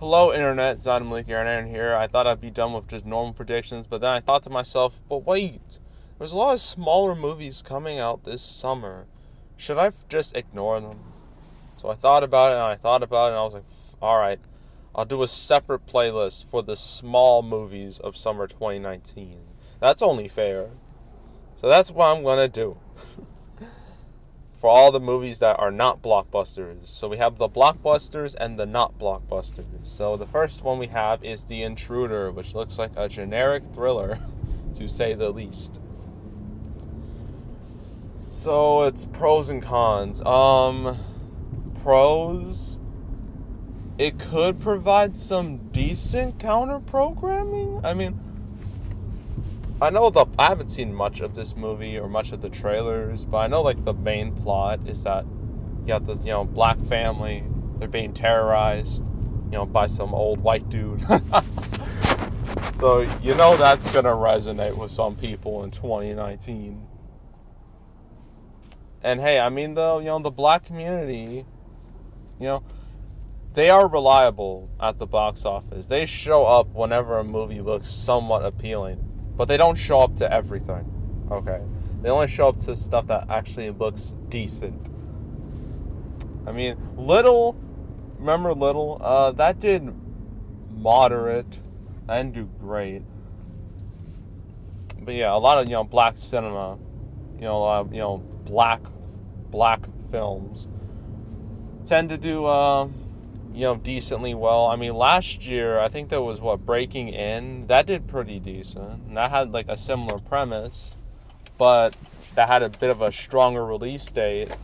Hello, Internet. Zod Malik Aaron here. I thought I'd be done with just normal predictions, but then I thought to myself, but wait, there's a lot of smaller movies coming out this summer. Should I just ignore them? So I thought about it, and I was like, alright, I'll do a separate playlist for the small movies of summer 2019. That's only fair. So that's what I'm going to do. For all the movies that are not blockbusters. So we have the blockbusters and the not blockbusters. So the first one we have is The Intruder, which looks like a generic thriller, to say the least. So it's pros and cons. Pros, it could provide some decent counter programming. I mean, I haven't seen much of this movie or much of the trailers, but I know like the main plot is that you got this, black family. They're being terrorized, by some old white dude. So, that's going to resonate with some people in 2019. And hey, I mean, the black community, they are reliable at the box office. They show up whenever a movie looks somewhat appealing. But they don't show up to everything, okay? They only show up to stuff that actually looks decent. I mean, remember Little? That did moderate. That didn't do great. But yeah, a lot of, black cinema, a lot of, black films tend to do, decently well. I mean, last year, I think there was, Breaking In? That did pretty decent. And that had, a similar premise, but that had a bit of a stronger release date,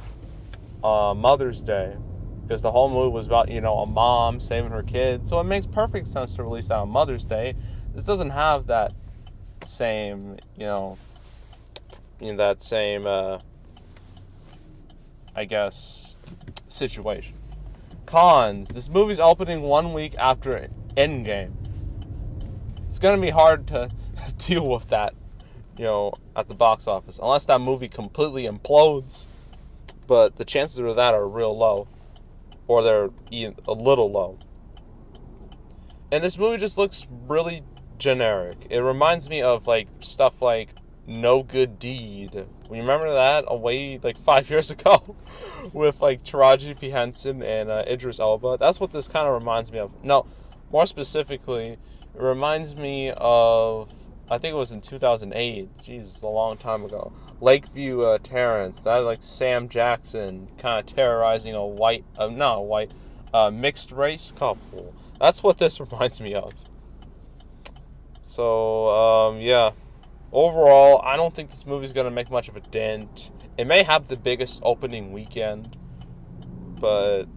Mother's Day, because the whole movie was about, a mom saving her kids, so it makes perfect sense to release that on Mother's Day. This doesn't have that same, I guess, situation. Cons. This movie's opening 1 week after Endgame. It's going to be hard to deal with that, at the box office. Unless that movie completely implodes. But the chances of that are real low. Or they're a little low. And this movie just looks really generic. It reminds me of, stuff like No Good Deed. You remember that 5 years ago with Taraji P. Henson and Idris Elba? That's what this kind of reminds me of. No, more specifically, it reminds me of, I think it was in 2008. Jeez, a long time ago. Lakeview Terrence. That Sam Jackson kind of terrorizing a mixed race couple. That's what this reminds me of. So, yeah. Overall, I don't think this movie's going to make much of a dent. It may have the biggest opening weekend, but,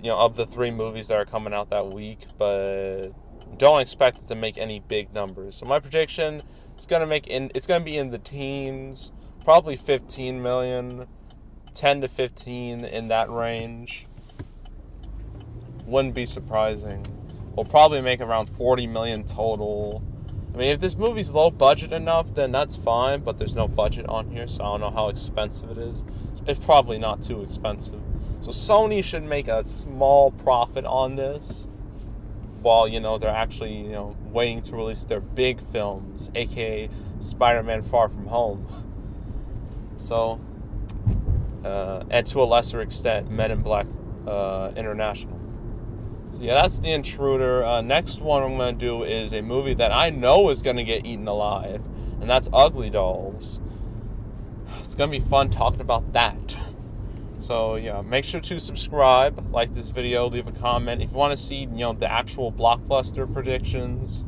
of the 3 movies that are coming out that week, but don't expect it to make any big numbers. So my prediction is it's going to be in the teens, probably 15 million, 10 to 15 in that range. Wouldn't be surprising. We'll probably make around 40 million total. I mean, if this movie's low budget enough, then that's fine, but there's no budget on here, so I don't know how expensive it is. It's probably not too expensive. So Sony should make a small profit on this, while, they're actually, waiting to release their big films, aka Spider-Man Far From Home. So, and to a lesser extent, Men in Black International. Yeah, that's The Intruder. Next one I'm going to do is a movie that I know is going to get eaten alive, and that's Ugly Dolls. It's going to be fun talking about that. So, yeah, make sure to subscribe, like this video, leave a comment. If you want to see, the actual blockbuster predictions,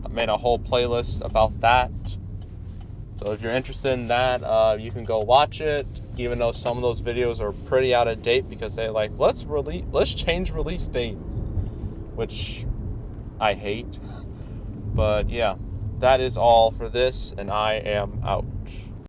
I made a whole playlist about that. So if you're interested in that, you can go watch it, even though some of those videos are pretty out of date because they let's change release dates, which I hate. But yeah, that is all for this, and I am out.